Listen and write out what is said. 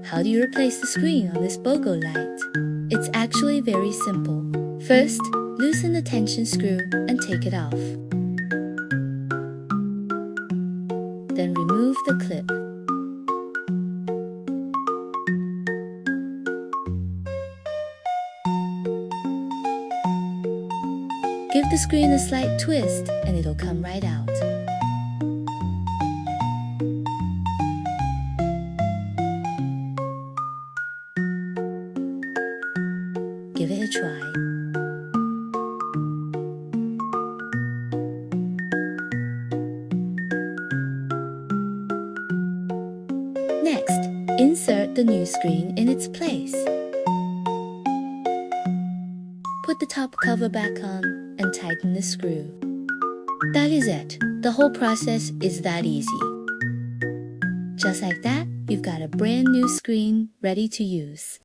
How do you replace the screen on this BOGO light? It's actually very simple. First, loosen the tension screw and take it off. Then remove the clip. Give the screen a slight twist and it'll come right out. Give it a try. Next, insert the new screen in its place. Put the top cover back on and tighten the screw. That is it. The whole process is that easy. Just like that, you've got a brand new screen ready to use.